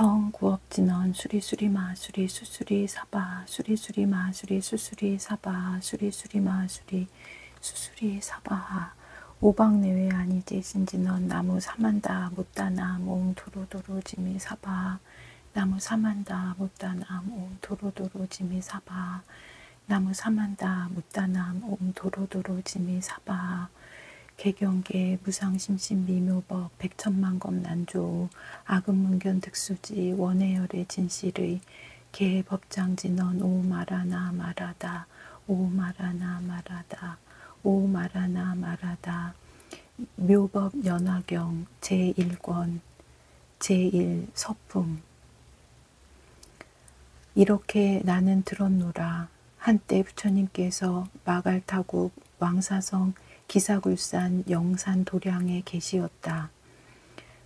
청구업진원 수리수리 마수리 수수리 사바 수리수리 마수리 수수리 사바 수리수리 마수리 수수리 사바 오박내외 아니제 신진원 나무 사만다 못다나 몸 도로도로 지미 사바 나무 사만다 못다나 몸 도로도로 지미 사바 나무 사만다 못다나 몸 도로도로 지미 사바 개경계 무상심심 미묘법 백천만검 난조 악음문견 득수지 원해열의 진실의 개법장진언 오마라나 마라다 오마라나 마라다 오마라나 마라다 묘법 연화경 제1권 제1서품 이렇게 나는 들었노라. 한때 부처님께서 마갈타국 왕사성 기사굴산 영산 도량에 계시었다.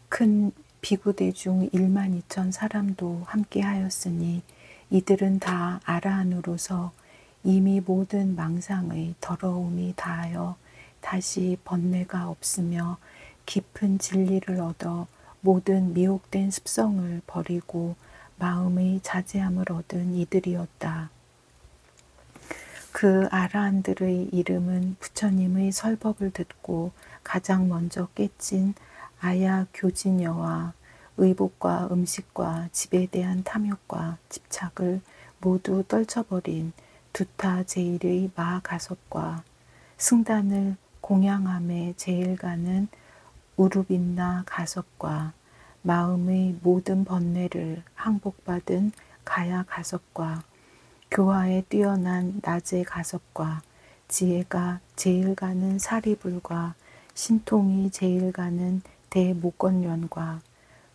큰 비구대 중 1만 2천 사람도 함께 하였으니 이들은 다 아라한으로서 이미 모든 망상의 더러움이 다하여 다시 번뇌가 없으며 깊은 진리를 얻어 모든 미혹된 습성을 버리고 마음의 자제함을 얻은 이들이었다. 그 아라한들의 이름은 부처님의 설법을 듣고 가장 먼저 깨친 아야 교진여와 의복과 음식과 집에 대한 탐욕과 집착을 모두 떨쳐버린 두타 제일의 마가섭과 승단을 공양함에 제일 가는 우루빈나 가섭과 마음의 모든 번뇌를 항복받은 가야 가섭과 교화에 뛰어난 낮의 가섭과 지혜가 제일 가는 사리불과 신통이 제일 가는 대목건련과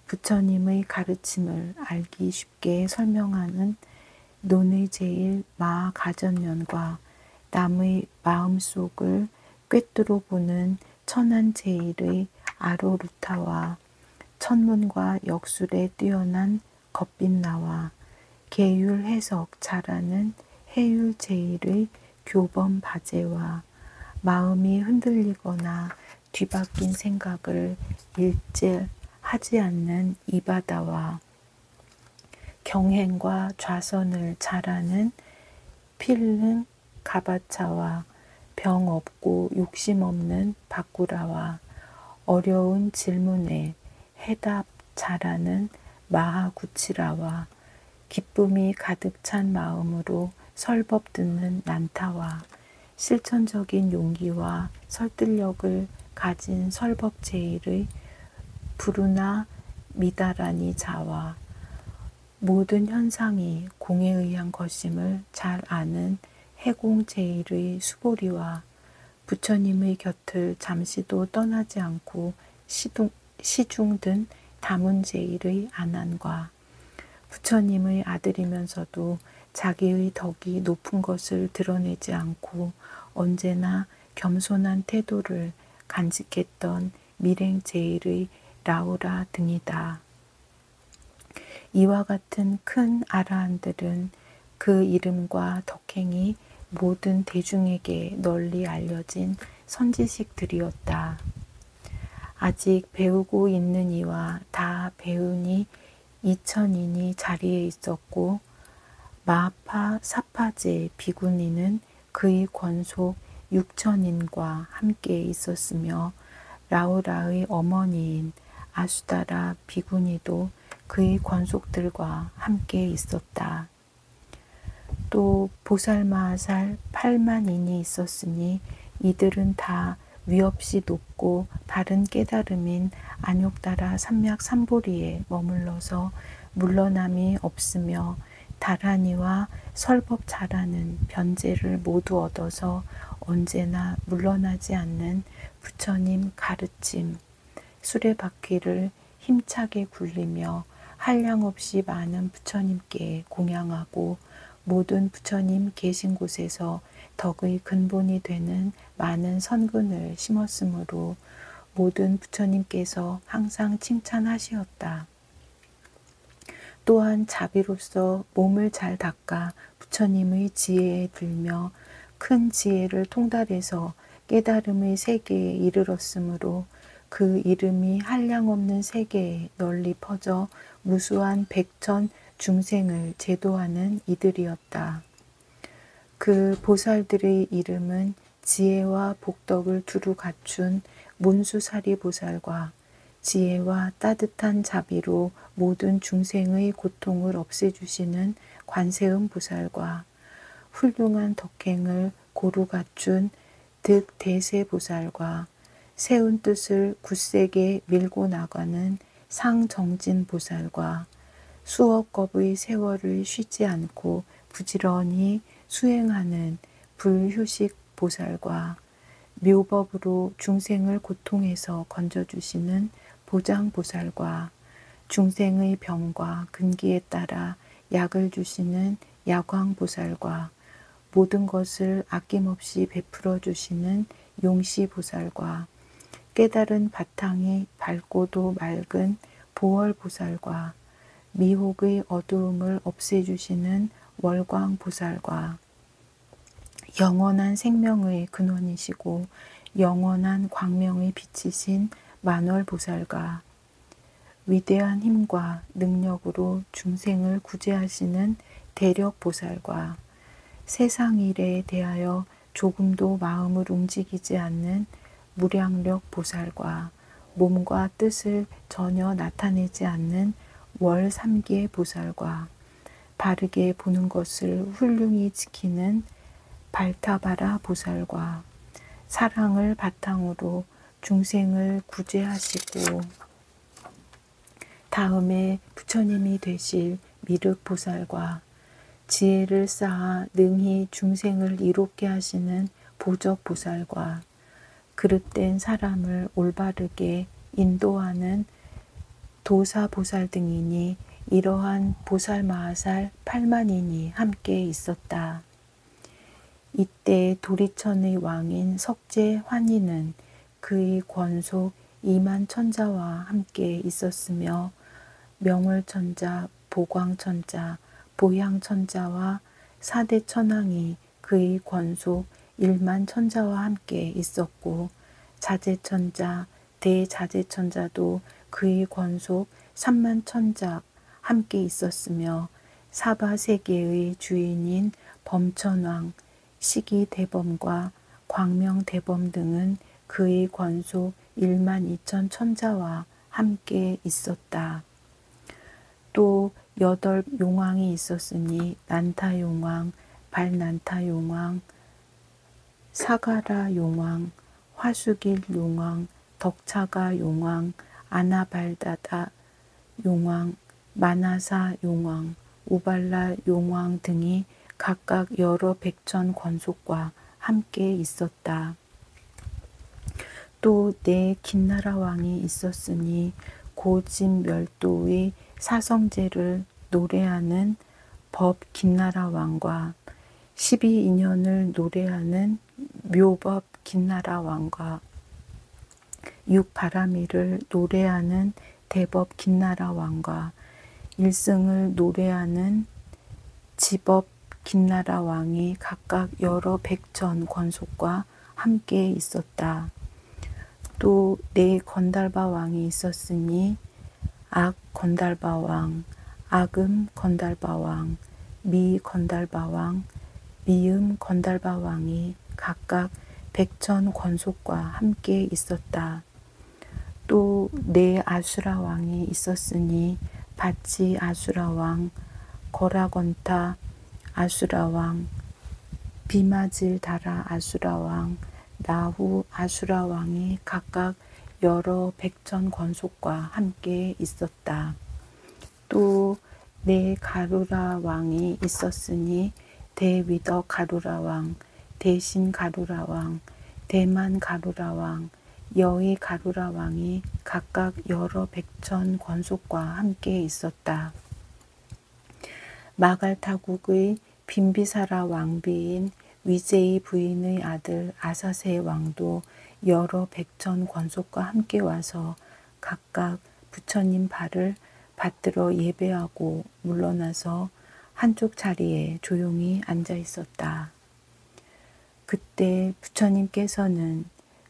부처님의 가르침을 알기 쉽게 설명하는 논의 제일 마가전련과 남의 마음속을 꿰뚫어 보는 천한 제일의 아로루타와 천문과 역술에 뛰어난 겁빛나와 계율 해석 잘하는 해율 제일의 교범 바제와 마음이 흔들리거나 뒤바뀐 생각을 일제하지 않는 이바다와 경행과 좌선을 잘하는 필름 가바차와 병 없고 욕심 없는 바꾸라와 어려운 질문에 해답 잘하는 마하구치라와 기쁨이 가득 찬 마음으로 설법 듣는 난타와 실천적인 용기와 설득력을 가진 설법 제일의 부르나 미다라니 자와 모든 현상이 공에 의한 것임을 잘 아는 해공 제일의 수보리와 부처님의 곁을 잠시도 떠나지 않고 시중든 다문 제일의 아난과 부처님의 아들이면서도 자기의 덕이 높은 것을 드러내지 않고 언제나 겸손한 태도를 간직했던 밀행 제일의 라우라 등이다. 이와 같은 큰 아라한들은 그 이름과 덕행이 모든 대중에게 널리 알려진 선지식들이었다. 아직 배우고 있는 이와 다 배우니 2000인이 자리에 있었고 마파 사파제 비구니는 그의 권속 6000인과 함께 있었으며 라우라의 어머니인 아수다라 비구니도 그의 권속들과 함께 있었다. 또 보살마하살 8만인이 있었으니 이들은 다 위없이 높고 바른 깨달음인 안욕다라 삼약 삼보리에 머물러서 물러남이 없으며 다라니와 설법 잘하는 변제를 모두 얻어서 언제나 물러나지 않는 부처님 가르침, 수레바퀴를 힘차게 굴리며 한량없이 많은 부처님께 공양하고 모든 부처님 계신 곳에서 덕의 근본이 되는 많은 선근을 심었으므로 모든 부처님께서 항상 칭찬하시었다. 또한 자비로서 몸을 잘 닦아 부처님의 지혜에 들며 큰 지혜를 통달해서 깨달음의 세계에 이르렀으므로 그 이름이 한량없는 세계에 널리 퍼져 무수한 백천 중생을 제도하는 이들이었다. 그 보살들의 이름은 지혜와 복덕을 두루 갖춘 몬수사리 보살과 지혜와 따뜻한 자비로 모든 중생의 고통을 없애주시는 관세음 보살과 훌륭한 덕행을 고루 갖춘 득대세 보살과 세운 뜻을 굳세게 밀고 나가는 상정진 보살과 수억 겁의 세월을 쉬지 않고 부지런히 수행하는 불휴식 보살과 묘법으로 중생을 고통에서 건져주시는 보장보살과 중생의 병과 근기에 따라 약을 주시는 야광보살과 모든 것을 아낌없이 베풀어 주시는 용시보살과 깨달은 바탕이 밝고도 맑은 보월보살과 미혹의 어두움을 없애주시는 월광보살과 영원한 생명의 근원이시고 영원한 광명의 빛이신 만월보살과 위대한 힘과 능력으로 중생을 구제하시는 대력보살과 세상 일에 대하여 조금도 마음을 움직이지 않는 무량력 보살과 몸과 뜻을 전혀 나타내지 않는 월삼계 보살과 바르게 보는 것을 훌륭히 지키는 발타바라 보살과 사랑을 바탕으로 중생을 구제하시고 다음에 부처님이 되실 미륵보살과 지혜를 쌓아 능히 중생을 이롭게 하시는 보적보살과 그릇된 사람을 올바르게 인도하는 도사보살 등이니 이러한 보살마하살 8만인이 함께 있었다. 이때 도리천의 왕인 석제 환희는 그의 권속 2만 천자와 함께 있었으며 명월천자, 보광천자, 보향천자와 사대천왕이 그의 권속 1만 천자와 함께 있었고 자제천자, 대자제천자도 그의 권속 3만 천자 함께 있었으며 사바세계의 주인인 범천왕, 시기대범과 광명대범 등은 그의 권속 1만 2천 천자와 함께 있었다. 또 8 용왕이 있었으니 난타용왕, 발난타용왕, 사가라 용왕, 화수길 용왕, 덕차가 용왕, 아나발다다 용왕, 마나사 용왕, 우발라 용왕 등이 각각 여러 백천 권속과 함께 있었다. 또 4 긴나라 왕이 있었으니 고진멸도의 사성제를 노래하는 법 긴나라 왕과 12인연을 노래하는 묘법 긴나라 왕과 6바라미를 노래하는 대법 긴나라 왕과 1승을 노래하는 지법 긴나라 왕이 각각 여러 백천 권속과 함께 있었다. 또 4 건달바 왕이 있었으니 악 건달바 왕, 악음 건달바 왕, 미 건달바 왕, 미음 건달바 왕이 각각 백천 권속과 함께 있었다. 또 4 아수라 왕이 있었으니 바치 아수라 왕, 거라건타 아수라 왕, 비마질다라 아수라 왕, 나후 아수라 왕이 각각 여러 백천 권속과 함께 있었다. 또 4 가루라 왕이 있었으니 대위덕 가루라 왕, 대신 가루라 왕, 대만 가루라 왕, 여의 가루라 왕이 각각 여러 백천 권속과 함께 있었다. 마갈타국의 빈비사라 왕비인 위제이 부인의 아들 아사세 왕도 여러 백천 권속과 함께 와서 각각 부처님 발을 받들어 예배하고 물러나서 한쪽 자리에 조용히 앉아 있었다. 그때 부처님께서는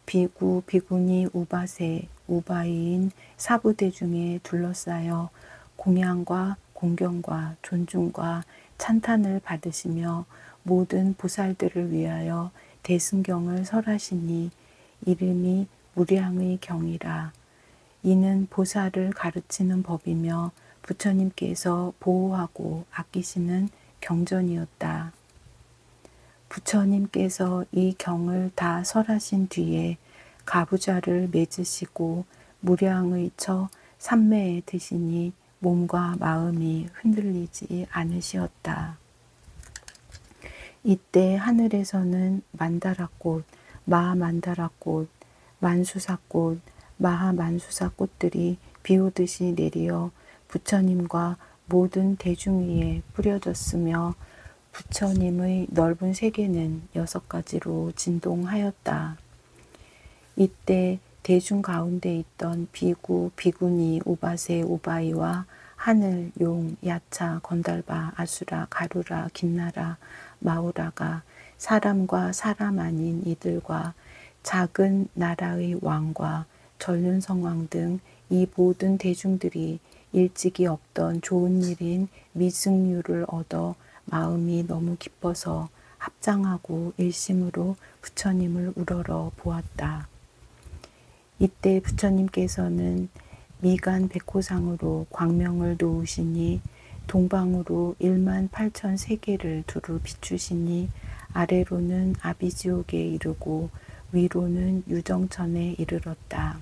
비구 비구니 우바세 우바이인 사부대중에 둘러싸여 공양과 공경과 존중과 찬탄을 받으시며 모든 보살들을 위하여 대승경을 설하시니 이름이 무량의 경이라. 이는 보살을 가르치는 법이며 부처님께서 보호하고 아끼시는 경전이었다. 부처님께서 이 경을 다 설하신 뒤에 가부좌를 맺으시고 무량의 처 삼매에 드시니 몸과 마음이 흔들리지 않으시었다. 이때 하늘에서는 만다라꽃, 마하만다라꽃, 만수사꽃, 마하만수사꽃들이 비오듯이 내리어 부처님과 모든 대중 위에 뿌려졌으며 부처님의 넓은 세계는 6가지로 진동하였다. 이때 대중 가운데 있던 비구, 비구니, 우바세, 우바이와 하늘, 용, 야차, 건달바, 아수라, 가루라, 김나라, 마우라가 사람과 사람 아닌 이들과 작은 나라의 왕과 전륜성왕 등 이 모든 대중들이 일찍이 없던 좋은 일인 미승류를 얻어 마음이 너무 기뻐서 합장하고 일심으로 부처님을 우러러 보았다. 이때 부처님께서는 미간 백호상으로 광명을 놓으시니 동방으로 18,000 세계를 두루 비추시니 아래로는 아비지옥에 이르고 위로는 유정천에 이르렀다.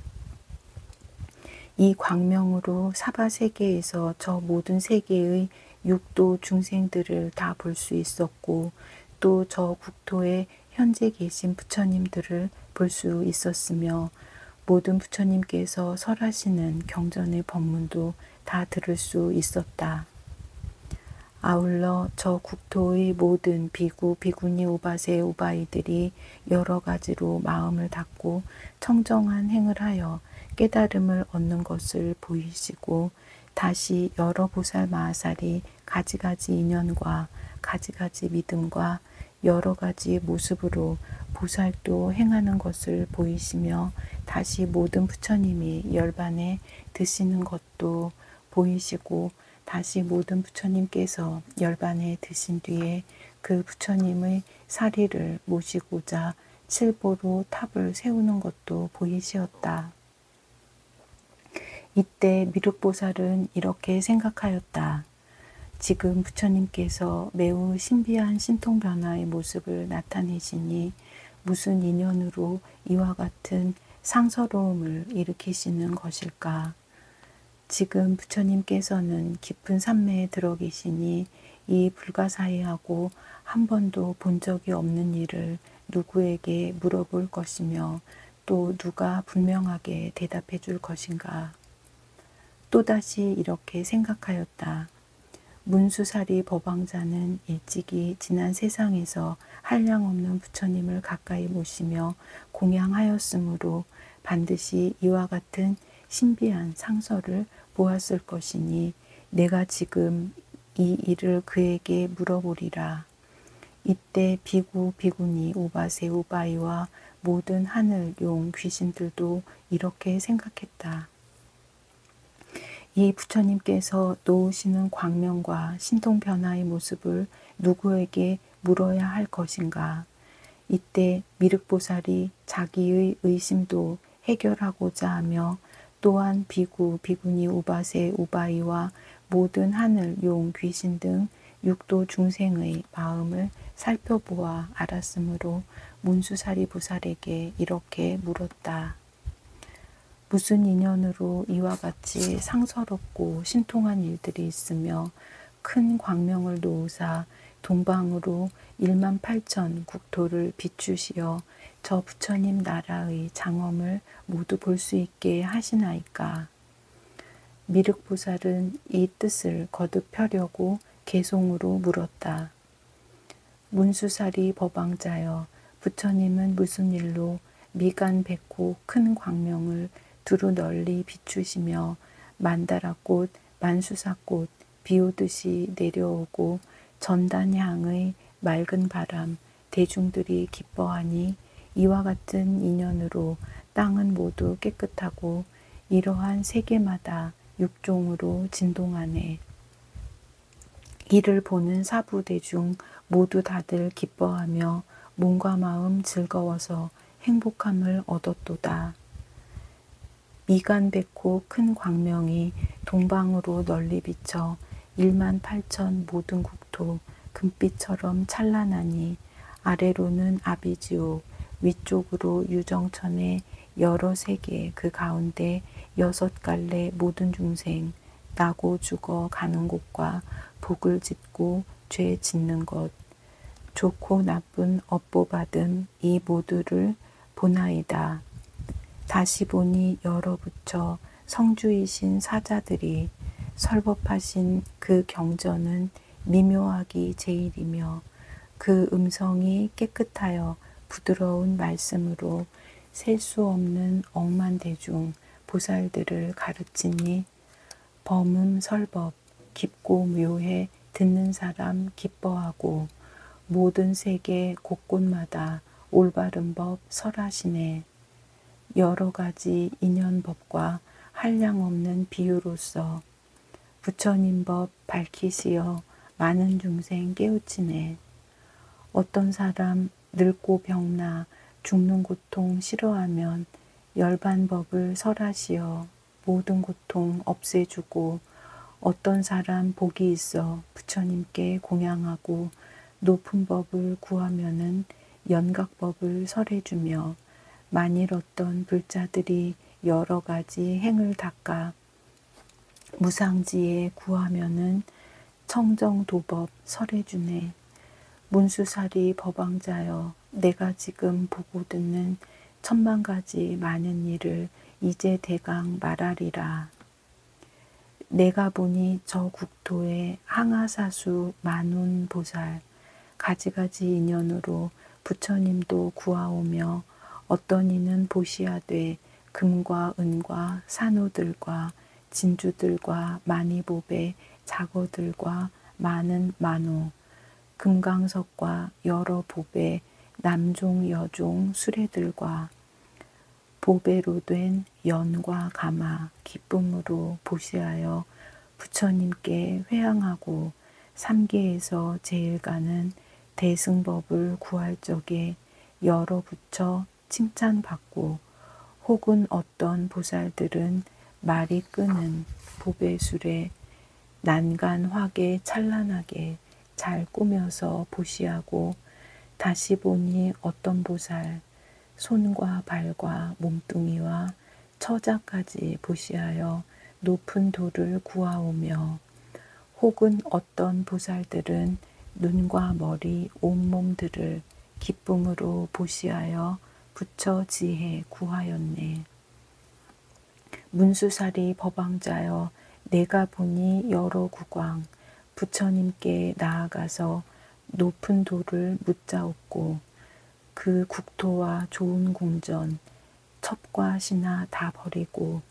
이 광명으로 사바세계에서 저 모든 세계의 육도 중생들을 다 볼 수 있었고 또 저 국토에 현재 계신 부처님들을 볼 수 있었으며 모든 부처님께서 설하시는 경전의 법문도 다 들을 수 있었다. 아울러 저 국토의 모든 비구, 비구니, 우바세, 우바이들이 여러 가지로 마음을 닫고 청정한 행을 하여 깨달음을 얻는 것을 보이시고 다시 여러 보살 마하살이 가지가지 인연과 가지가지 믿음과 여러 가지 모습으로 보살도 행하는 것을 보이시며 다시 모든 부처님이 열반에 드시는 것도 보이시고 다시 모든 부처님께서 열반에 드신 뒤에 그 부처님의 사리를 모시고자 칠보로 탑을 세우는 것도 보이시었다. 이때 미륵보살은 이렇게 생각하였다. 지금 부처님께서 매우 신비한 신통변화의 모습을 나타내시니 무슨 인연으로 이와 같은 상서로움을 일으키시는 것일까? 지금 부처님께서는 깊은 산매에 들어 계시니 이 불가사의하고 한 번도 본 적이 없는 일을 누구에게 물어볼 것이며 또 누가 분명하게 대답해 줄 것인가? 또다시 이렇게 생각하였다. 문수사리 법왕자는 일찍이 지난 세상에서 한량없는 부처님을 가까이 모시며 공양하였으므로 반드시 이와 같은 신비한 상서를 보았을 것이니 내가 지금 이 일을 그에게 물어보리라. 이때 비구, 비구니, 우바세, 우바이와 모든 하늘, 용, 귀신들도 이렇게 생각했다. 이 부처님께서 놓으시는 광명과 신통변화의 모습을 누구에게 물어야 할 것인가? 이때 미륵보살이 자기의 의심도 해결하고자 하며 또한 비구, 비구니, 우바세, 우바이와 모든 하늘, 용, 귀신 등 육도 중생의 마음을 살펴보아 알았으므로 문수사리 보살에게 이렇게 물었다. 무슨 인연으로 이와 같이 상서롭고 신통한 일들이 있으며 큰 광명을 놓으사 동방으로 18,000 국토를 비추시어 저 부처님 나라의 장엄을 모두 볼 수 있게 하시나이까. 미륵보살은 이 뜻을 거듭 펴려고 개송으로 물었다. 문수사리 법왕자여, 부처님은 무슨 일로 미간 백호 큰 광명을 두루 널리 비추시며 만다라꽃, 만수사꽃 비오듯이 내려오고 전단향의 맑은 바람, 대중들이 기뻐하니 이와 같은 인연으로 땅은 모두 깨끗하고 이러한 세계마다 육종으로 진동하네. 이를 보는 사부대중 모두 다들 기뻐하며 몸과 마음 즐거워서 행복함을 얻었도다. 미간백호 큰 광명이 동방으로 널리 비쳐 18,000 모든 국토 금빛처럼 찬란하니 아래로는 아비지옥, 위쪽으로 유정천의 여러 세계 그 가운데 6갈래 모든 중생 나고 죽어 가는 곳과 복을 짓고 죄 짓는 것 좋고 나쁜 업보받음 이 모두를 보나이다. 다시 보니 여러 부처 성주이신 사자들이 설법하신 그 경전은 미묘하기 제일이며 그 음성이 깨끗하여 부드러운 말씀으로 셀 수 없는 억만 대중 보살들을 가르치니 범음 설법 깊고 묘해 듣는 사람 기뻐하고 모든 세계 곳곳마다 올바른 법 설하시네. 여러 가지 인연법과 한량없는 비유로서 부처님 법 밝히시어 많은 중생 깨우치네. 어떤 사람 늙고 병나 죽는 고통 싫어하면 열반법을 설하시어 모든 고통 없애주고 어떤 사람 복이 있어 부처님께 공양하고 높은 법을 구하면은 연각법을 설해주며 만일 어떤 불자들이 여러 가지 행을 닦아 무상지에 구하면은 청정도법 설해주네. 문수사리 법왕자여 내가 지금 보고 듣는 10,000가지 많은 일을 이제 대강 말하리라. 내가 보니 저 국토에 항아사수 만운보살 가지가지 인연으로 부처님도 구하오며 어떤 이는 보시하되 금과 은과 산호들과 진주들과 만이보배 자거들과 많은 만호 금강석과 여러 보배 남종 여종 수레들과 보배로 된 연과 가마 기쁨으로 보시하여 부처님께 회향하고 삼계에서 제일 가는 대승법을 구할 적에 여러 부처 칭찬받고 혹은 어떤 보살들은 말이 끄는 보배술에 난간화게 찬란하게 잘 꾸며서 보시하고 다시 보니 어떤 보살 손과 발과 몸뚱이와 처자까지 보시하여 높은 도를 구하오며 혹은 어떤 보살들은 눈과 머리 온몸들을 기쁨으로 보시하여 부처 지혜 구하였네. 문수사리 법왕자여 내가 보니 여러 국왕 부처님께 나아가서 높은 도를 묻자옵고 그 국토와 좋은 궁전 첩과 신하 다 버리고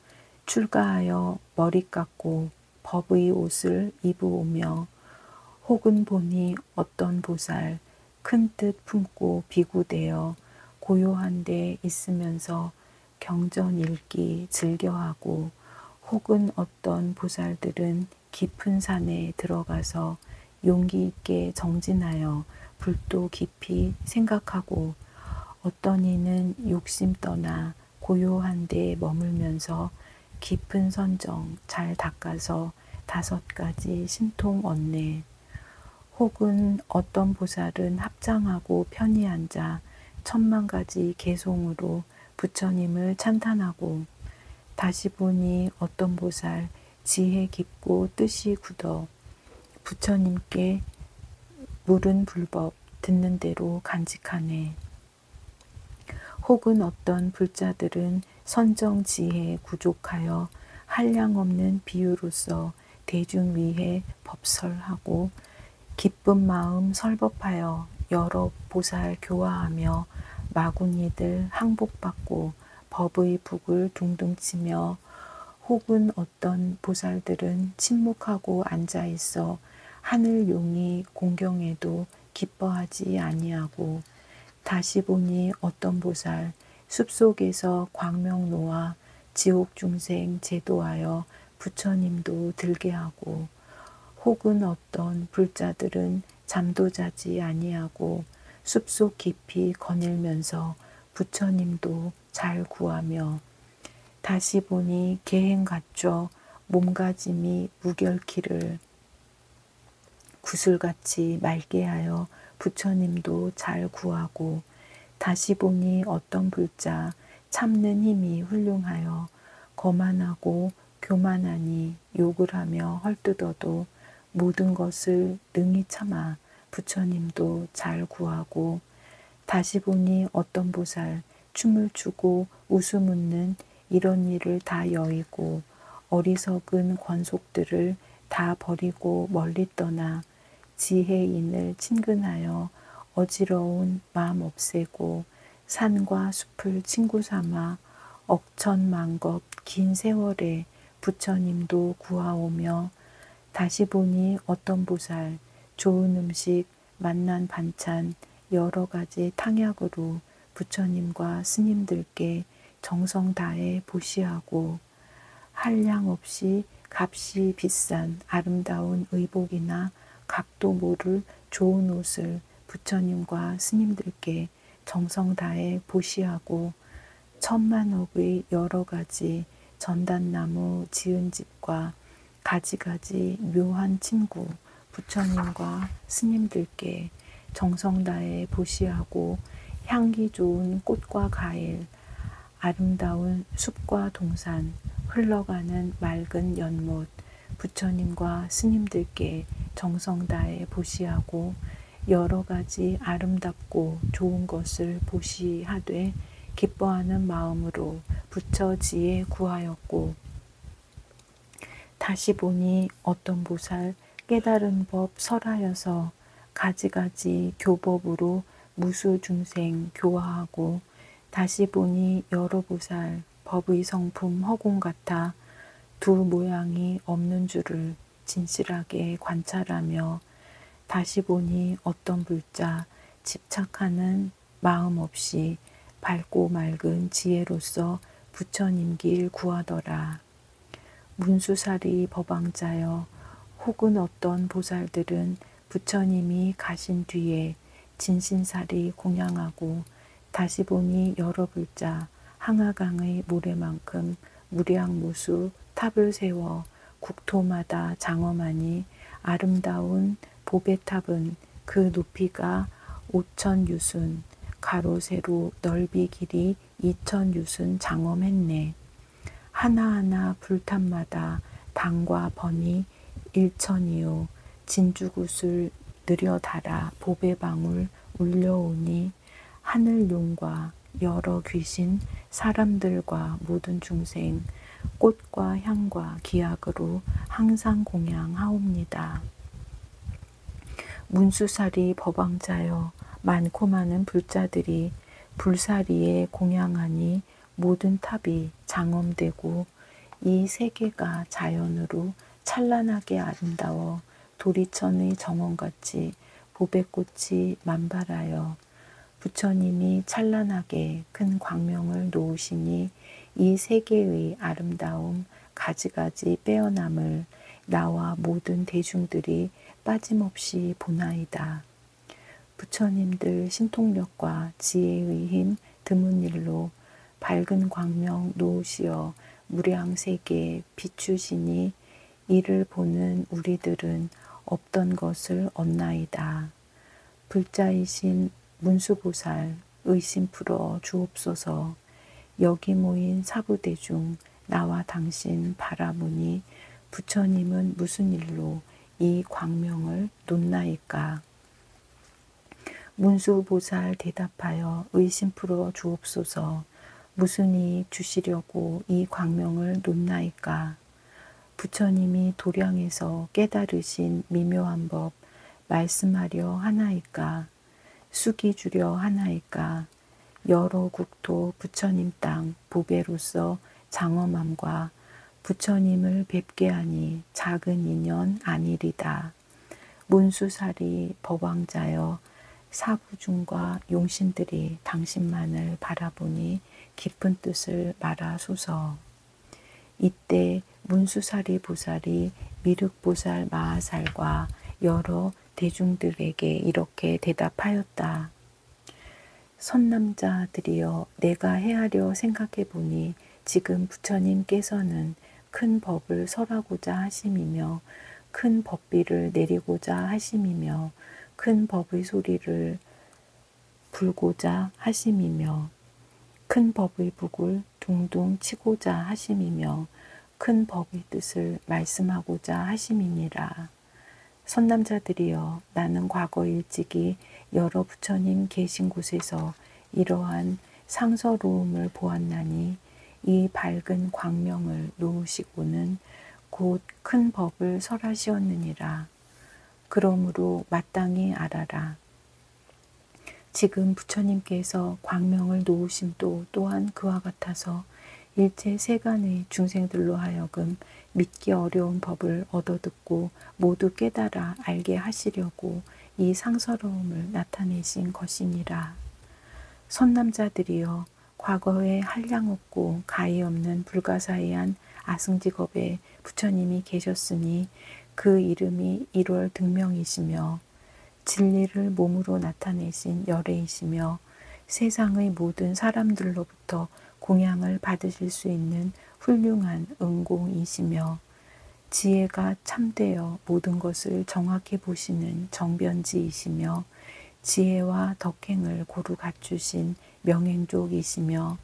출가하여 머리 깎고 법의 옷을 입으오며 혹은 보니 어떤 보살 큰 뜻 품고 비구되어 고요한 데 있으면서 경전 읽기 즐겨하고 혹은 어떤 보살들은 깊은 산에 들어가서 용기 있게 정진하여 불도 깊이 생각하고 어떤 이는 욕심 떠나 고요한 데 머물면서 깊은 선정 잘 닦아서 5가지 신통 얻네. 혹은 어떤 보살은 합장하고 편히 앉아 10,000가지 개송으로 부처님을 찬탄하고 다시 보니 어떤 보살 지혜 깊고 뜻이 굳어 부처님께 물은 불법 듣는 대로 간직하네. 혹은 어떤 불자들은 선정 지혜 구족하여 한량없는 비유로서 대중 위에 법설하고 기쁜 마음 설법하여 여러 보살 교화하며 마구니들 항복받고 법의 북을 둥둥 치며 혹은 어떤 보살들은 침묵하고 앉아있어 하늘 용이 공경에도 기뻐하지 아니하고 다시 보니 어떤 보살 숲속에서 광명 놓아 지옥 중생 제도하여 부처님도 들게 하고 혹은 어떤 불자들은 잠도 자지 아니하고 숲속 깊이 거닐면서 부처님도 잘 구하며 다시 보니 계행 갖춰 몸가짐이 무결키를 구슬같이 맑게 하여 부처님도 잘 구하고 다시 보니 어떤 불자 참는 힘이 훌륭하여 거만하고 교만하니 욕을 하며 헐뜯어도 모든 것을 능히 참아 부처님도 잘 구하고 다시 보니 어떤 보살 춤을 추고 웃음 웃는 이런 일을 다 여의고 어리석은 권속들을 다 버리고 멀리 떠나 지혜인을 친근하여 어지러운 마음 없애고 산과 숲을 친구 삼아 억천만겁 긴 세월에 부처님도 구하오며 다시 보니 어떤 보살 좋은 음식 맛난 반찬 여러 가지 탕약으로 부처님과 스님들께 정성 다해 보시하고 한량 없이 값이 비싼 아름다운 의복이나 각도 모를 좋은 옷을 부처님과 스님들께 정성 다해 보시하고 천만억의 여러 가지 전단나무 지은 집과 가지가지 묘한 친구 부처님과 스님들께 정성 다해 보시하고 향기 좋은 꽃과 과일 아름다운 숲과 동산 흘러가는 맑은 연못 부처님과 스님들께 정성 다해 보시하고 여러 가지 아름답고 좋은 것을 보시하되 기뻐하는 마음으로 부처 지혜 구하였고 다시 보니 어떤 보살 깨달은 법 설하여서 가지가지 교법으로 무수 중생 교화하고 다시 보니 여러 보살 법의 성품 허공 같아 두 모양이 없는 줄을 진실하게 관찰하며 다시 보니 어떤 불자 집착하는 마음 없이 밝고 맑은 지혜로서 부처님 길 구하더라. 문수사리 법왕자여 혹은 어떤 보살들은 부처님이 가신 뒤에 진신사리 공양하고 다시 보니 여러 불자 항아강의 모래만큼 무량무수 탑을 세워 국토마다 장엄하니 아름다운 보배탑은 그 높이가 5,000유순 가로 세로 넓이 길이 2,000유순 장엄했네. 하나하나 불탑마다 당과 번이 1,000이요 진주굿을 느려달아 보배방울 울려오니 하늘용과 여러 귀신 사람들과 모든 중생 꽃과 향과 기약으로 항상 공양하옵니다. 문수사리 법왕자여 많고 많은 불자들이 불사리에 공양하니 모든 탑이 장엄되고 이 세계가 자연으로 찬란하게 아름다워 도리천의 정원같이 보배꽃이 만발하여 부처님이 찬란하게 큰 광명을 놓으시니 이 세계의 아름다움 가지가지 빼어남을 나와 모든 대중들이 빠짐없이 보나이다. 부처님들 신통력과 지혜의 힘 드문 일로 밝은 광명 놓으시어 무량세계 비추시니 이를 보는 우리들은 없던 것을 얻나이다. 불자이신 문수보살 의심 풀어 주옵소서. 여기 모인 사부대중 나와 당신 바라보니 부처님은 무슨 일로 이 광명을 놓나이까. 문수보살 대답하여 의심 풀어 주옵소서. 무슨 이익 주시려고 이 광명을 놓나이까. 부처님이 도량에서 깨달으신 미묘한 법 말씀하려 하나이까. 숙이 주려 하나이까. 여러 국토 부처님 땅 보배로서 장엄함과 부처님을 뵙게 하니 작은 인연 아니리다. 문수사리 법왕자여 사부중과 용신들이 당신만을 바라보니 깊은 뜻을 말하소서. 이때 문수사리 보살이 미륵보살 마하살과 여러 대중들에게 이렇게 대답하였다. 선남자들이여, 내가 헤아려 생각해 보니 지금 부처님께서는 큰 법을 설하고자 하심이며 큰 법비를 내리고자 하심이며 큰 법의 소리를 불고자 하심이며 큰 법의 북을 둥둥 치고자 하심이며 큰 법의 뜻을 말씀하고자 하심이니라. 선남자들이여, 나는 과거 일찍이 여러 부처님 계신 곳에서 이러한 상서로움을 보았나니 이 밝은 광명을 놓으시고는 곧 큰 법을 설하시었느니라. 그러므로 마땅히 알아라. 지금 부처님께서 광명을 놓으심도 또한 그와 같아서 일체 세간의 중생들로 하여금 믿기 어려운 법을 얻어듣고 모두 깨달아 알게 하시려고 이 상서로움을 나타내신 것이니라. 선남자들이여, 과거에 한량없고 가히 없는 불가사의한 아승직업에 부처님이 계셨으니 그 이름이 일월등명이시며 진리를 몸으로 나타내신 열애이시며 세상의 모든 사람들로부터 공양을 받으실 수 있는 훌륭한 은공이시며 지혜가 참되어 모든 것을 정확히 보시는 정변지이시며 지혜와 덕행을 고루 갖추신 명행족이시며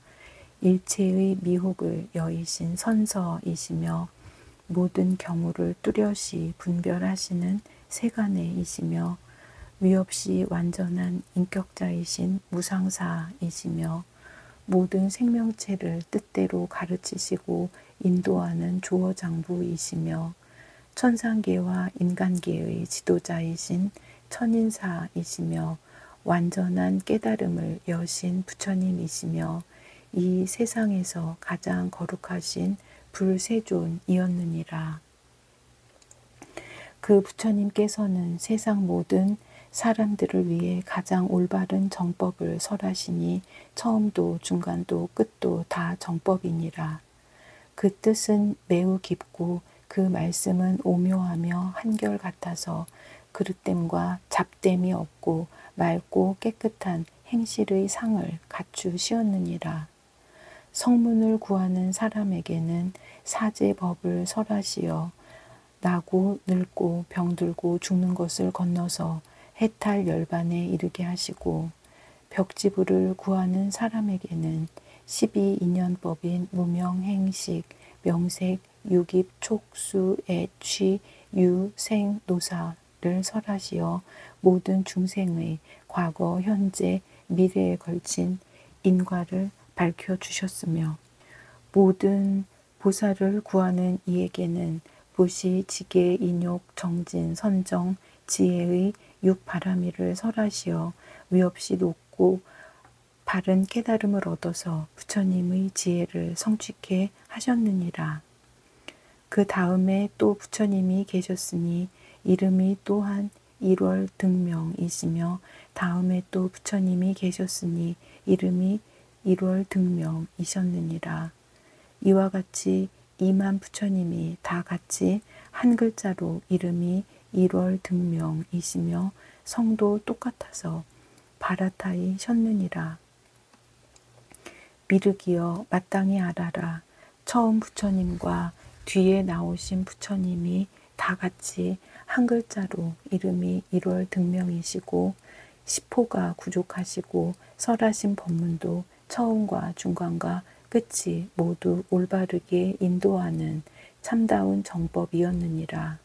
일체의 미혹을 여의신 선서이시며 모든 경우를 뚜렷이 분별하시는 세간의이시며 위없이 완전한 인격자이신 무상사이시며 모든 생명체를 뜻대로 가르치시고 인도하는 조어장부이시며 천상계와 인간계의 지도자이신 천인사이시며 완전한 깨달음을 여신 부처님이시며 이 세상에서 가장 거룩하신 불세존이었느니라. 그 부처님께서는 세상 모든 사람들을 위해 가장 올바른 정법을 설하시니 처음도 중간도 끝도 다 정법이니라. 그 뜻은 매우 깊고 그 말씀은 오묘하며 한결같아서 그릇됨과 잡됨이 없고 맑고 깨끗한 행실의 상을 갖추시었느니라. 성문을 구하는 사람에게는 사제법을 설하시어 나고 늙고 병들고 죽는 것을 건너서 해탈 열반에 이르게 하시고 벽지부를 구하는 사람에게는 12인연법인 무명행식, 명색, 유깁, 촉수, 애취, 유, 생, 노사를 설하시어 모든 중생의 과거, 현재, 미래에 걸친 인과를 밝혀주셨으며 모든 보살을 구하는 이에게는 보시, 지계, 인욕, 정진, 선정, 지혜의 육바라미를 설하시어 위없이 높고 바른 깨달음을 얻어서 부처님의 지혜를 성취케 하셨느니라. 그 다음에 또 부처님이 계셨으니 이름이 또한 일월등명이시며 다음에 또 부처님이 계셨으니 이름이 일월등명이셨느니라. 이와 같이 2만 부처님이 다 같이 한 글자로 이름이 일월등명이시며 성도 똑같아서 바라타이셨느니라. 미륵이여, 마땅히 알아라. 처음 부처님과 뒤에 나오신 부처님이 다 같이 한 글자로 이름이 일월등명이시고 시포가 부족하시고 설하신 법문도 처음과 중간과 끝이 모두 올바르게 인도하는 참다운 정법이었느니라.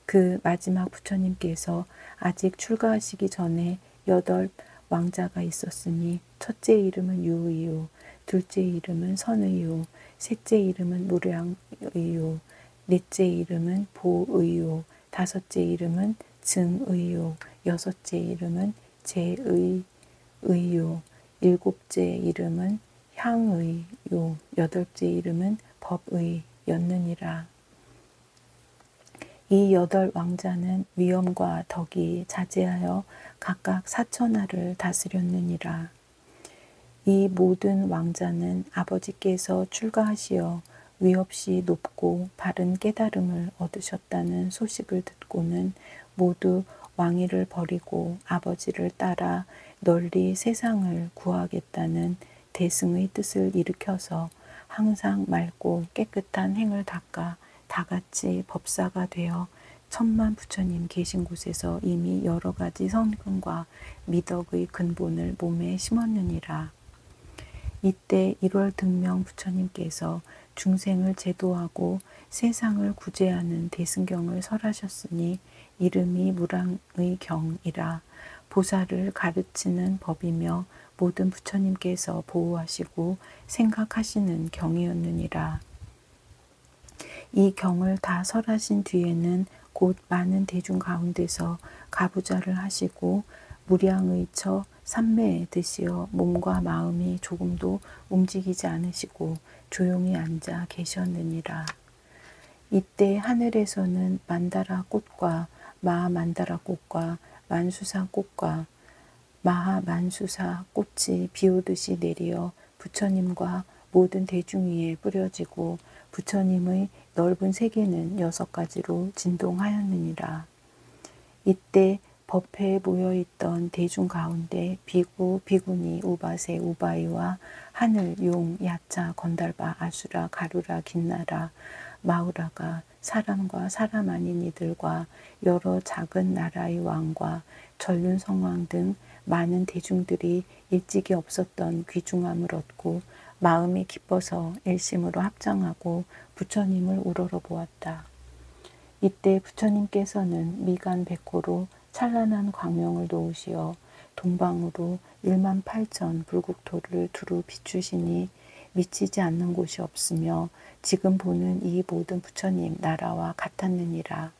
그 마지막 부처님께서 아직 출가하시기 전에 8 왕자가 있었으니 첫째 이름은 유의유, 둘째 이름은 선의유, 셋째 이름은 무량의유, 넷째 이름은 보의유, 다섯째 이름은 증의유, 여섯째 이름은 제의의유, 일곱째 이름은 향의요, 여덟째 이름은 법의였느니라. 이 8 왕자는 위엄과 덕이 자제하여 각각 사천하를 다스렸느니라. 이 모든 왕자는 아버지께서 출가하시어 위없이 높고 바른 깨달음을 얻으셨다는 소식을 듣고는 모두 왕위를 버리고 아버지를 따라 널리 세상을 구하겠다는 대승의 뜻을 일으켜서 항상 맑고 깨끗한 행을 닦아 다같이 법사가 되어 천만 부처님 계신 곳에서 이미 여러 가지 성근과 미덕의 근본을 몸에 심었느니라. 이때 1월 등명 부처님께서 중생을 제도하고 세상을 구제하는 대승경을 설하셨으니 이름이 무랑의 경이라. 보살을 가르치는 법이며 모든 부처님께서 보호하시고 생각하시는 경이었느니라. 이 경을 다 설하신 뒤에는 곧 많은 대중 가운데서 가부좌를 하시고 무량의 처 삼매에 드시어 몸과 마음이 조금도 움직이지 않으시고 조용히 앉아 계셨느니라. 이때 하늘에서는 만다라 꽃과 마하만다라 꽃과 만수사 꽃과 마하만수사 꽃이 비오듯이 내리어 부처님과 모든 대중 위에 뿌려지고 부처님의 넓은 세계는 6가지로 진동하였느니라. 이때 법회에 모여있던 대중 가운데 비구, 비구니, 우바세, 우바이와 하늘, 용, 야차, 건달바, 아수라, 가루라, 긴나라, 마우라가 사람과 사람 아닌 이들과 여러 작은 나라의 왕과 전륜성왕 등 많은 대중들이 일찍이 없었던 귀중함을 얻고 마음이 기뻐서 일심으로 합장하고 부처님을 우러러 보았다. 이때 부처님께서는 미간 백호로 찬란한 광명을 놓으시어 동방으로 18,000 불국토를 두루 비추시니 미치지 않는 곳이 없으며 지금 보는 이 모든 부처님 나라와 같았느니라.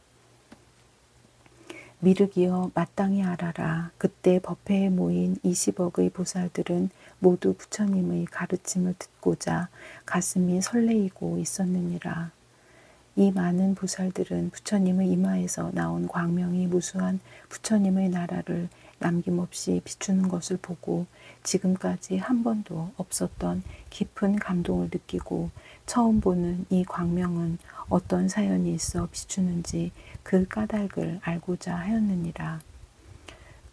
미륵이여 마땅히 알아라. 그때 법회에 모인 20억의 보살들은 모두 부처님의 가르침을 듣고자 가슴이 설레이고 있었느니라. 이 많은 보살들은 부처님의 이마에서 나온 광명이 무수한 부처님의 나라를 남김없이 비추는 것을 보고 지금까지 한 번도 없었던 깊은 감동을 느끼고 처음 보는 이 광명은 어떤 사연이 있어 비추는지 그 까닭을 알고자 하였느니라.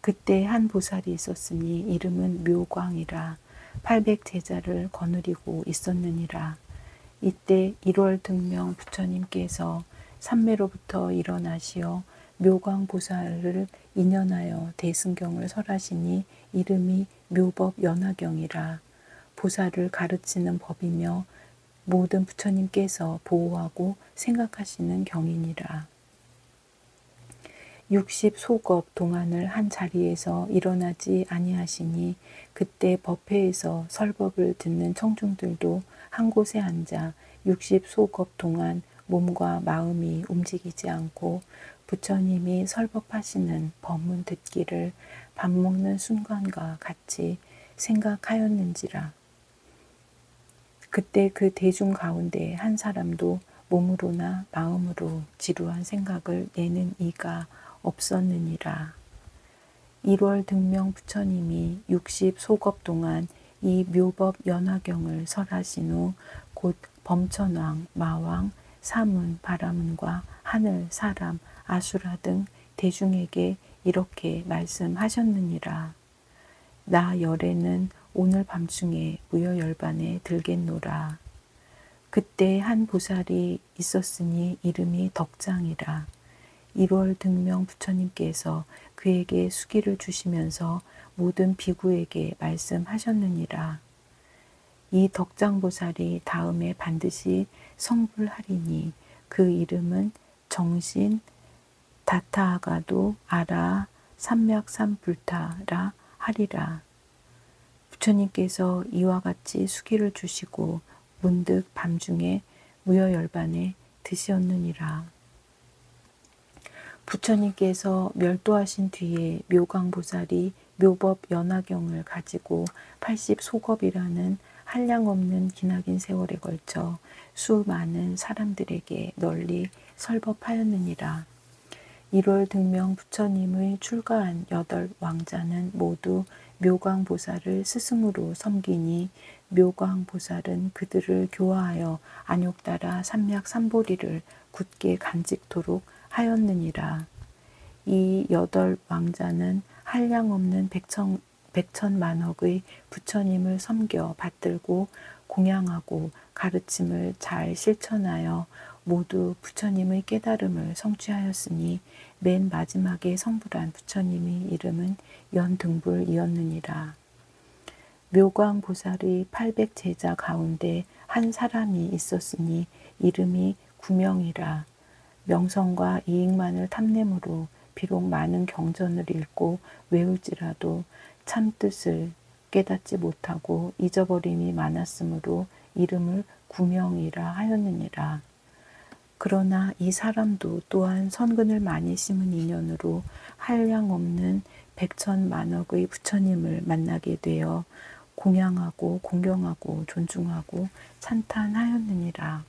그때 한 보살이 있었으니 이름은 묘광이라. 800제자를 거느리고 있었느니라. 이때 1월 등명 부처님께서 삼매로부터 일어나시어 묘광보살을 인연하여 대승경을 설하시니 이름이 묘법연화경이라. 보살을 가르치는 법이며 모든 부처님께서 보호하고 생각하시는 경이니라. 60소겁 동안을 한 자리에서 일어나지 아니하시니 그때 법회에서 설법을 듣는 청중들도 한 곳에 앉아 60소겁 동안 몸과 마음이 움직이지 않고 부처님이 설법하시는 법문 듣기를 밥 먹는 순간과 같이 생각하였는지라. 그때 그 대중 가운데 한 사람도 몸으로나 마음으로 지루한 생각을 내는 이가 없었느니라. 1월 등명 부처님이 60소겁 동안 이 묘법 연화경을 설하신 후 곧 범천왕, 마왕, 사문, 바라문과 하늘, 사람, 아수라 등 대중에게 이렇게 말씀하셨느니라. 나 열애는 오늘 밤중에 무여열반에 들겠노라. 그때 한 보살이 있었으니 이름이 덕장이라. 1월 등명 부처님께서 그에게 수기를 주시면서 모든 비구에게 말씀하셨느니라. 이 덕장보살이 다음에 반드시 성불하리니 그 이름은 정신 다타아가도 아라 삼맥삼불타라 하리라. 부처님께서 이와 같이 수기를 주시고 문득 밤중에 무여열반에 드시었느니라. 부처님께서 멸도하신 뒤에 묘광보살이 묘법 연화경을 가지고 80소겁이라는 한량없는 기나긴 세월에 걸쳐 수많은 사람들에게 널리 설법하였느니라. 1월 등명 부처님의 출가한 8 왕자는 모두 묘광보살을 스승으로 섬기니 묘광보살은 그들을 교화하여 안욕따라 삼맥삼보리를 굳게 간직토록 하였느니라. 이 여덟 왕자는 한량없는 백천만억의 부처님을 섬겨 받들고 공양하고 가르침을 잘 실천하여 모두 부처님의 깨달음을 성취하였으니 맨 마지막에 성불한 부처님의 이름은 연등불이었느니라. 묘광보살의 800제자 가운데 한 사람이 있었으니 이름이 구명이라. 명성과 이익만을 탐내므로 비록 많은 경전을 읽고 외울지라도 참뜻을 깨닫지 못하고 잊어버림이 많았으므로 이름을 구명이라 하였느니라. 그러나 이 사람도 또한 선근을 많이 심은 인연으로 한량없는 백천만억의 부처님을 만나게 되어 공양하고 공경하고 존중하고 찬탄하였느니라.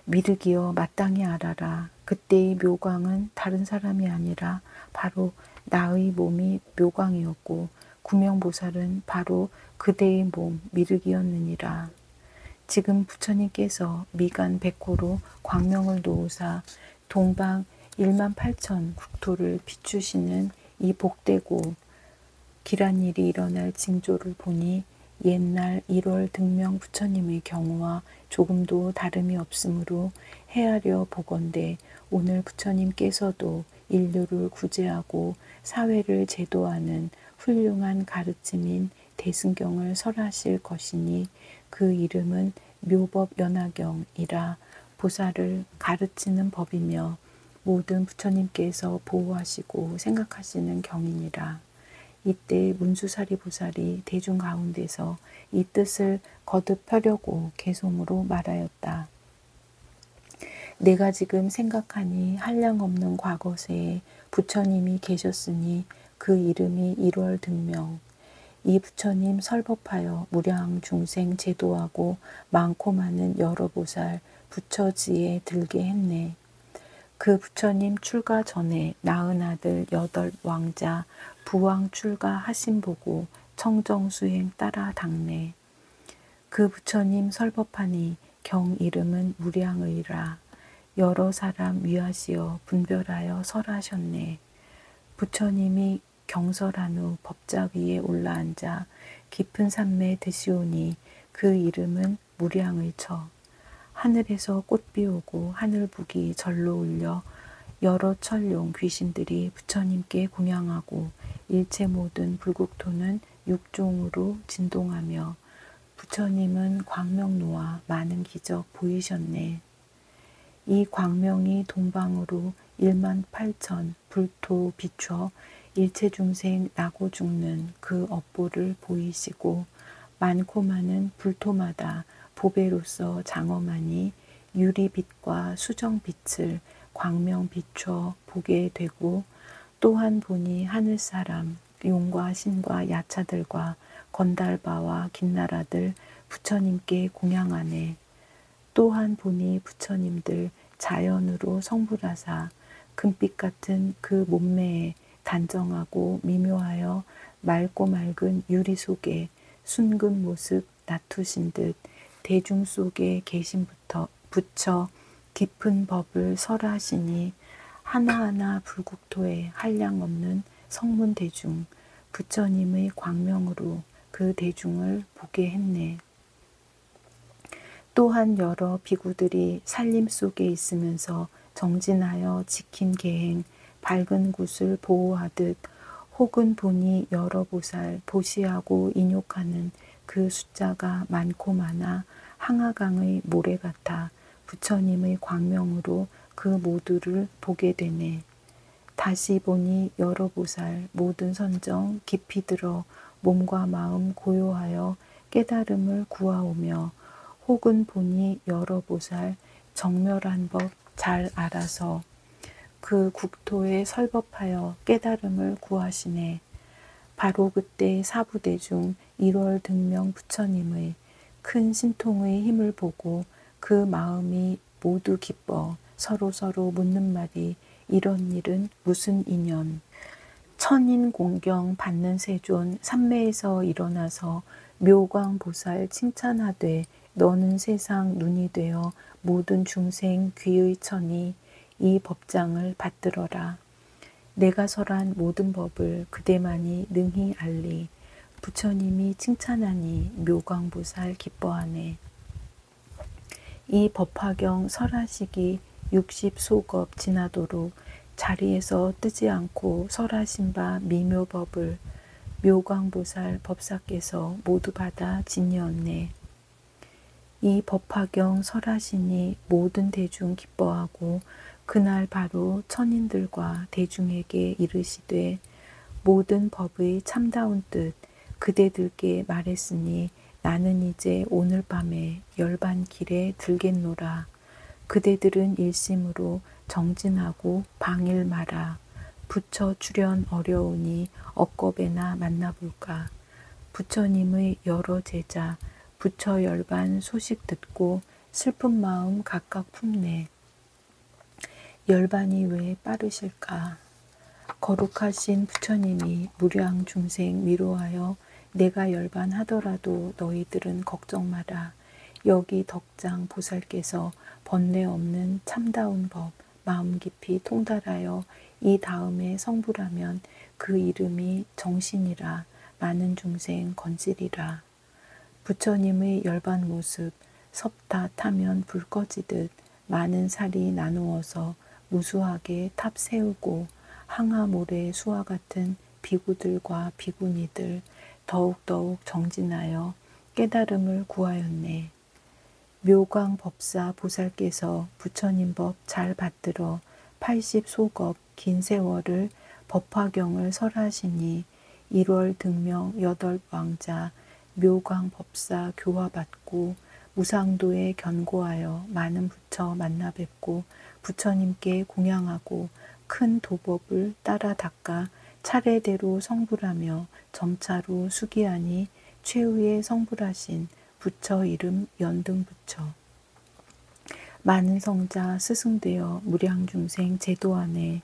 미륵이여 마땅히 알아라. 그때의 묘광은 다른 사람이 아니라 바로 나의 몸이 묘광이었고 구명보살은 바로 그대의 몸 미륵이었느니라. 지금 부처님께서 미간 백호로 광명을 놓으사 동방 18,000 국토를 비추시는 이 복되고 길한 일이 일어날 징조를 보니 옛날 1월 등명 부처님의 경우와 조금도 다름이 없으므로 헤아려 보건대 오늘 부처님께서도 인류를 구제하고 사회를 제도하는 훌륭한 가르침인 대승경을 설하실 것이니 그 이름은 묘법연화경이라. 보살을 가르치는 법이며 모든 부처님께서 보호하시고 생각하시는 경이니라. 이때 문수사리 보살이 대중 가운데서 이 뜻을 거듭 펴려고 개송으로 말하였다. 내가 지금 생각하니 한량없는 과거세에 부처님이 계셨으니 그 이름이 1월 등명. 이 부처님 설법하여 무량 중생 제도하고 많고 많은 여러 보살 부처지에 들게 했네. 그 부처님 출가 전에 낳은 아들 8 왕자 부왕 출가하심 보고 청정수행 따라 당내. 그 부처님 설법하니 경 이름은 무량의라. 여러 사람 위하시어 분별하여 설하셨네. 부처님이 경설한 후 법자 위에 올라앉아 깊은 산매에 드시오니 그 이름은 무량의 처. 하늘에서 꽃비 오고 하늘북이 절로 울려 여러 천룡 귀신들이 부처님께 공양하고 일체 모든 불국토는 육종으로 진동하며 부처님은 광명 놓아 많은 기적 보이셨네. 이 광명이 동방으로 18,000 불토 비춰 일체 중생 나고 죽는 그 업보를 보이시고 많고 많은 불토마다 보배로서 장엄하니 유리빛과 수정빛을 광명 비춰 보게 되고 또한 보니 하늘사람 용과 신과 야차들과 건달바와 긴나라들 부처님께 공양하네. 또한 보니 부처님들 자연으로 성불하사 금빛 같은 그 몸매에 단정하고 미묘하여 맑고 맑은 유리 속에 순금 모습 나투신 듯 대중 속에 계신부터 부처 깊은 법을 설하시니 하나하나 불국토에 한량없는 성문대중 부처님의 광명으로 그 대중을 보게 했네. 또한 여러 비구들이 산림 속에 있으면서 정진하여 지킨 계행 밝은 곳을 보호하듯 혹은 보니 여러 보살 보시하고 인욕하는 그 숫자가 많고 많아 항아강의 모래 같아 부처님의 광명으로 그 모두를 보게 되네. 다시 보니 여러 보살 모든 선정 깊이 들어 몸과 마음 고요하여 깨달음을 구하오며 혹은 보니 여러 보살 정멸한 법 잘 알아서 그 국토에 설법하여 깨달음을 구하시네. 바로 그때 사부대중 1월 등명 부처님의 큰 신통의 힘을 보고 그 마음이 모두 기뻐 서로 묻는 말이 이런 일은 무슨 인연. 천인 공경 받는 세존 삼매에서 일어나서 묘광보살 칭찬하되 너는 세상 눈이 되어 모든 중생 귀의 천이 이 법장을 받들어라. 내가 설한 모든 법을 그대만이 능히 알리. 부처님이 칭찬하니 묘광보살 기뻐하네. 이 법화경 설하시기 60소겁 지나도록 자리에서 뜨지 않고 설하신 바 미묘법을 묘광보살 법사께서 모두 받아 지니었네. 이 법화경 설하시니 모든 대중 기뻐하고 그날 바로 천인들과 대중에게 이르시되 모든 법의 참다운 뜻 그대들께 말했으니 나는 이제 오늘 밤에 열반 길에 들겠노라. 그대들은 일심으로 정진하고 방일 마라. 부처 출현 어려우니 억겁에나 만나볼까. 부처님의 여러 제자 부처 열반 소식 듣고 슬픈 마음 각각 품네. 열반이 왜 빠르실까. 거룩하신 부처님이 무량 중생 위로하여 내가 열반하더라도 너희들은 걱정 마라. 여기 덕장 보살께서 번뇌 없는 참다운 법 마음 깊이 통달하여 이 다음에 성불하면 그 이름이 정신이라. 많은 중생 건지리라. 부처님의 열반 모습 섭다 타면 불 꺼지듯 많은 살이 나누어서 무수하게 탑 세우고 항하 모래 수와 같은 비구들과 비구니들 더욱더욱 정진하여 깨달음을 구하였네. 묘광 법사 보살께서 부처님 법 잘 받들어 80소겁 긴 세월을 법화경을 설하시니 1월 등명 8왕자 묘광 법사 교화받고 무상도에 견고하여 많은 부처 만나 뵙고 부처님께 공양하고 큰 도법을 따라 닦아 차례대로 성불하며 점차로 수기하니 최후에 성불하신 부처 이름 연등부처. 많은 성자 스승되어 무량중생 제도 안에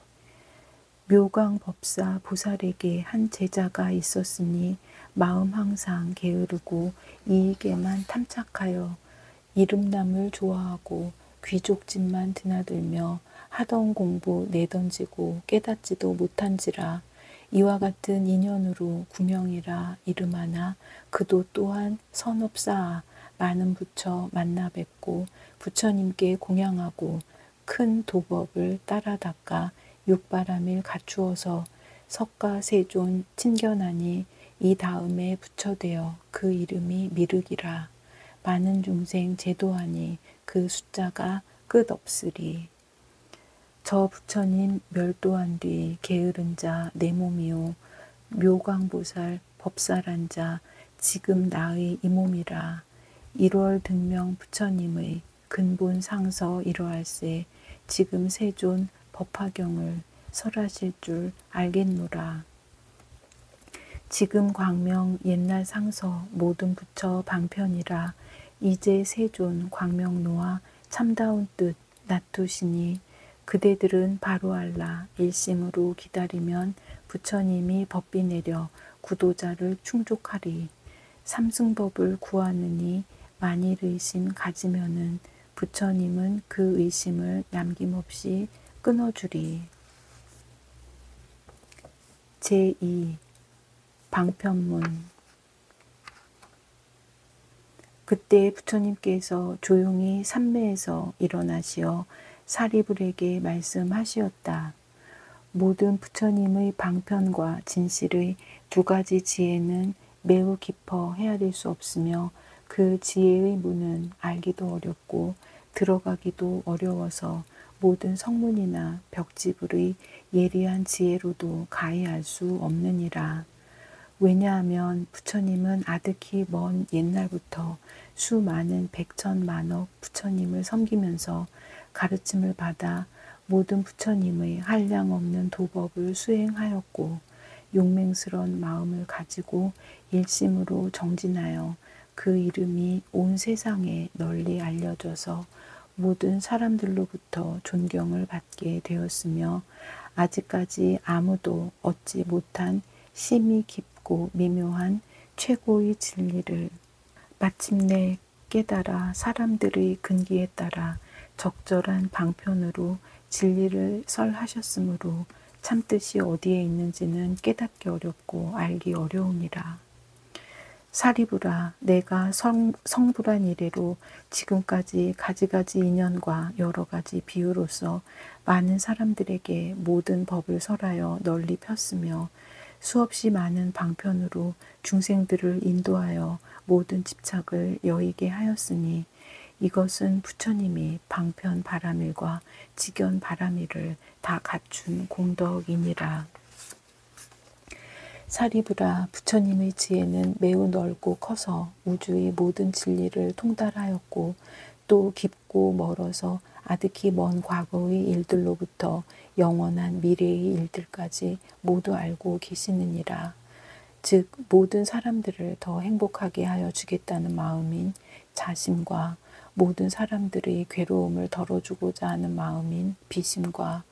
묘광법사 보살에게 한 제자가 있었으니 마음 항상 게으르고 이익에만 탐착하여 이름남을 좋아하고 귀족집만 드나들며 하던 공부 내던지고 깨닫지도 못한지라. 이와 같은 인연으로 구명이라 이름하나 그도 또한 선업사아 많은 부처 만나 뵙고 부처님께 공양하고 큰 도법을 따라 닦아 육바람일 갖추어서 석가세존 친견하니 이 다음에 부처되어 그 이름이 미륵이라. 많은 중생 제도하니 그 숫자가 끝없으리. 저 부처님 멸도한 뒤 게으른 자 내 몸이요 묘광보살 법사란 자 지금 나의 이 몸이라. 1월 등명 부처님의 근본 상서 이러할세 지금 세존 법화경을 설하실 줄 알겠노라. 지금 광명 옛날 상서 모든 부처 방편이라. 이제 세존 광명노와 참다운 뜻 놔두시니 그대들은 바로 알라. 일심으로 기다리면 부처님이 법비 내려 구도자를 충족하리. 삼승법을 구하느니 만일 의심 가지면은 부처님은 그 의심을 남김없이 끊어주리. 제2 방편문. 그때 부처님께서 조용히 삼매에서 일어나시어 사리불에게 말씀하시었다. 모든 부처님의 방편과 진실의 두 가지 지혜는 매우 깊어 헤아릴 수 없으며 그 지혜의 문은 알기도 어렵고 들어가기도 어려워서 모든 성문이나 벽지불의 예리한 지혜로도 가히 알 수 없느니라. 왜냐하면 부처님은 아득히 먼 옛날부터 수많은 백천만억 부처님을 섬기면서 가르침을 받아 모든 부처님의 한량없는 도법을 수행하였고 용맹스런 마음을 가지고 일심으로 정진하여 그 이름이 온 세상에 널리 알려져서 모든 사람들로부터 존경을 받게 되었으며 아직까지 아무도 얻지 못한 심히 깊고 미묘한 최고의 진리를 마침내 깨달아 사람들의 근기에 따라 적절한 방편으로 진리를 설하셨으므로 참뜻이 어디에 있는지는 깨닫기 어렵고 알기 어려우니라. 사리부라, 내가 성불한 이래로 지금까지 가지가지 인연과 여러 가지 비유로서 많은 사람들에게 모든 법을 설하여 널리 폈으며 수없이 많은 방편으로 중생들을 인도하여 모든 집착을 여의게 하였으니 이것은 부처님이 방편 바라밀과 직견 바라밀을 다 갖춘 공덕이니라. 사리부라, 부처님의 지혜는 매우 넓고 커서 우주의 모든 진리를 통달하였고 또 깊고 멀어서 아득히 먼 과거의 일들로부터 영원한 미래의 일들까지 모두 알고 계시느니라. 즉 모든 사람들을 더 행복하게 하여 주겠다는 마음인 자심과 모든 사람들의 괴로움을 덜어주고자 하는 마음인 비심과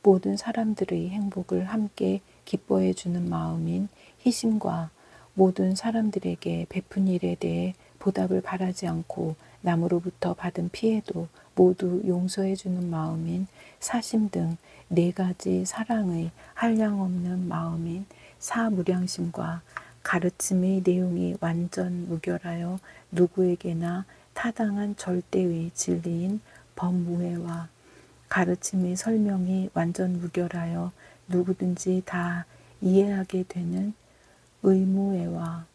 모든 사람들의 행복을 함께 기뻐해 주는 마음인 희심과 모든 사람들에게 베푼 일에 대해 보답을 바라지 않고 남으로부터 받은 피해도 모두 용서해 주는 마음인 사심 등 네 가지 사랑의 한량없는 마음인 사무량심과 가르침의 내용이 완전 무결하여 누구에게나 타당한 절대의 진리인 법무회와 가르침의 설명이 완전 무결하여 누구든지 다 이해하게 되는 의무회와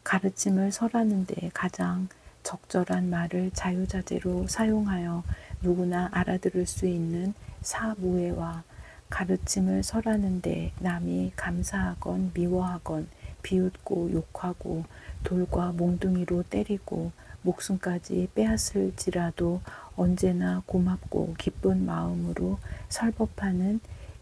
가르침을 설하는 데 가장 적절한 말을 자유자재로 사용하여 누구나 알아들을 수 있는 사무회와 가르침을 설하는 데 남이 감사하건 미워하건 비웃고 욕하고 돌과 몽둥이로 때리고 목숨까지 빼앗을지라도 언제나 고맙고 기쁜 마음으로 설법하는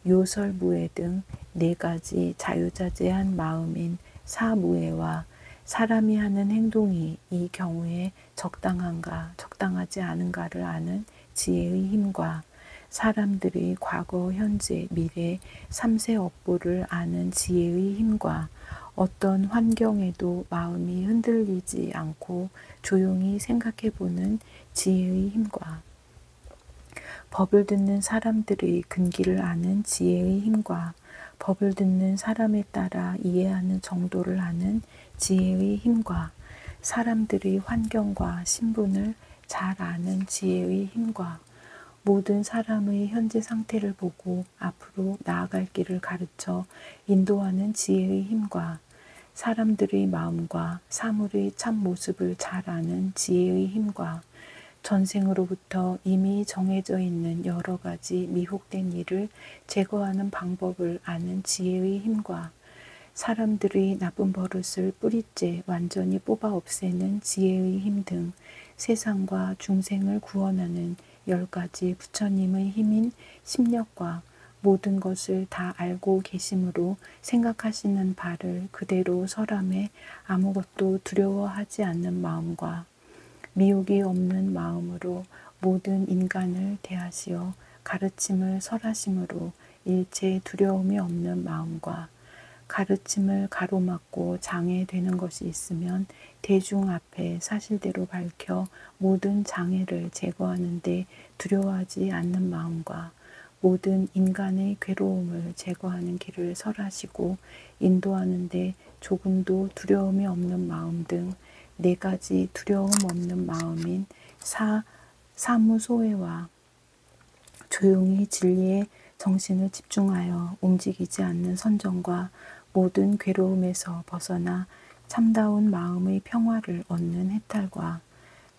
요설무회 등 네 가지 자유자재한 마음인 사무회와 사람이 하는 행동이 이 경우에 적당한가 적당하지 않은가를 아는 지혜의 힘과 사람들의 과거, 현재, 미래, 삼세 업보를 아는 지혜의 힘과 어떤 환경에도 마음이 흔들리지 않고 조용히 생각해보는 지혜의 힘과 법을 듣는 사람들의 근기를 아는 지혜의 힘과 법을 듣는 사람에 따라 이해하는 정도를 아는 지혜의 힘과 사람들의 환경과 신분을 잘 아는 지혜의 힘과 모든 사람의 현재 상태를 보고 앞으로 나아갈 길을 가르쳐 인도하는 지혜의 힘과 사람들의 마음과 사물의 참 모습을 잘 아는 지혜의 힘과 전생으로부터 이미 정해져 있는 여러 가지 미혹된 일을 제거하는 방법을 아는 지혜의 힘과 사람들의 나쁜 버릇을 뿌리째 완전히 뽑아 없애는 지혜의 힘 등 세상과 중생을 구원하는 10가지 부처님의 힘인 심력과 모든 것을 다 알고 계심으로 생각하시는 바를 그대로 설함에 아무것도 두려워하지 않는 마음과 미혹이 없는 마음으로 모든 인간을 대하시어 가르침을 설하심으로 일체 두려움이 없는 마음과 가르침을 가로막고 장애되는 것이 있으면 대중 앞에 사실대로 밝혀 모든 장애를 제거하는 데 두려워하지 않는 마음과 모든 인간의 괴로움을 제거하는 길을 설하시고 인도하는 데 조금도 두려움이 없는 마음 등 네 가지 두려움 없는 마음인 사무소회와 조용히 진리에 정신을 집중하여 움직이지 않는 선정과 모든 괴로움에서 벗어나 참다운 마음의 평화를 얻는 해탈과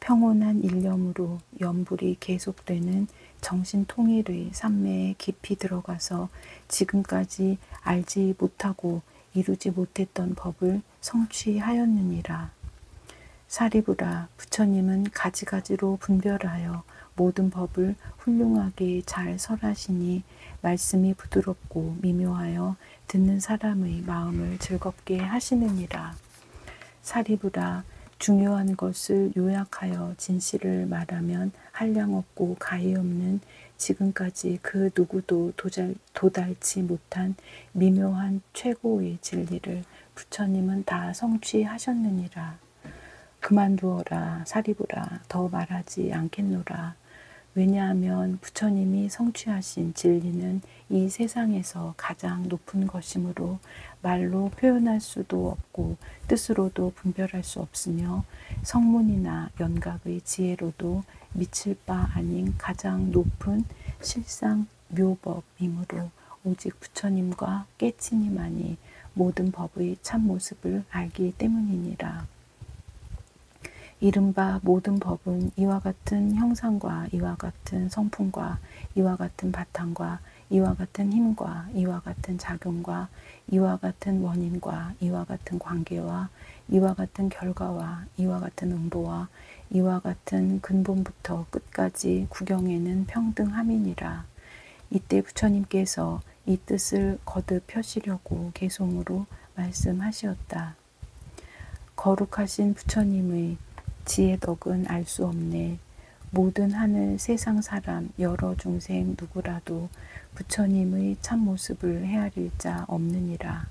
평온한 일념으로 염불이 계속되는 정신통일의 산매에 깊이 들어가서 지금까지 알지 못하고 이루지 못했던 법을 성취하였느니라. 사리부라, 부처님은 가지가지로 분별하여 모든 법을 훌륭하게 잘 설하시니 말씀이 부드럽고 미묘하여 듣는 사람의 마음을 즐겁게 하시느니라. 사리부라, 중요한 것을 요약하여 진실을 말하면 한량 없고 가히 없는 지금까지 그 누구도 도달치 못한 미묘한 최고의 진리를 부처님은 다 성취하셨느니라. 그만두어라 사리부라 더 말하지 않겠노라. 왜냐하면 부처님이 성취하신 진리는 이 세상에서 가장 높은 것이므로 말로 표현할 수도 없고 뜻으로도 분별할 수 없으며 성문이나 연각의 지혜로도 미칠 바 아닌 가장 높은 실상 묘법이므로 오직 부처님과 깨치니만이 모든 법의 참모습을 알기 때문이니라. 이른바 모든 법은 이와 같은 형상과 이와 같은 성품과 이와 같은 바탕과 이와 같은 힘과 이와 같은 작용과 이와 같은 원인과 이와 같은 관계와 이와 같은 결과와 이와 같은 응보와 이와 같은 근본부터 끝까지 구경에는 평등함이니라. 이때 부처님께서 이 뜻을 거듭 펴시려고 개송으로 말씀하시었다. 거룩하신 부처님의 지혜덕은 알 수 없네. 모든 하늘 세상 사람 여러 중생 누구라도 부처님의 참모습을 헤아릴 자 없느니라.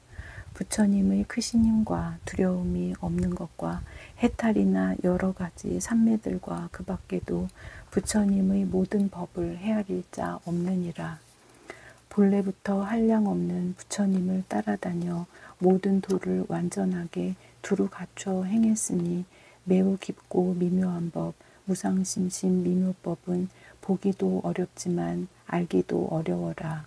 부처님의 크신 힘과 두려움이 없는 것과 해탈이나 여러 가지 산매들과 그 밖에도 부처님의 모든 법을 헤아릴 자 없느니라. 본래부터 한량 없는 부처님을 따라다녀 모든 도를 완전하게 두루 갖춰 행했으니 매우 깊고 미묘한 법, 무상심심 미묘법은 보기도 어렵지만 알기도 어려워라.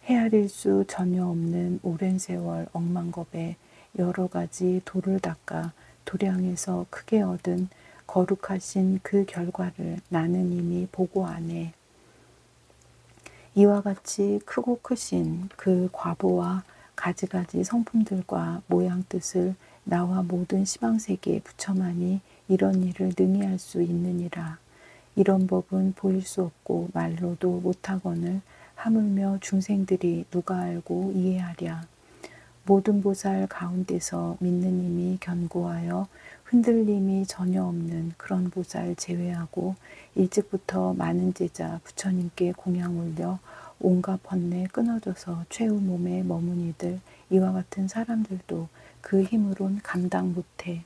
헤아릴 수 전혀 없는 오랜 세월 억만겁에 여러 가지 도를 닦아 도량에서 크게 얻은 거룩하신 그 결과를 나는 이미 보고 아네. 이와 같이 크고 크신 그 과보와 가지가지 성품들과 모양 뜻을 나와 모든 시방세계 부처만이 이런 일을 능히 할 수 있느니라. 이런 법은 보일 수 없고 말로도 못하거늘 하물며 중생들이 누가 알고 이해하랴. 모든 보살 가운데서 믿는 힘이 견고하여 흔들림이 전혀 없는 그런 보살 제외하고 일찍부터 많은 제자 부처님께 공양 올려 온갖 번뇌 끊어져서 최후 몸에 머문 이들 이와 같은 사람들도 그 힘으론 감당 못해.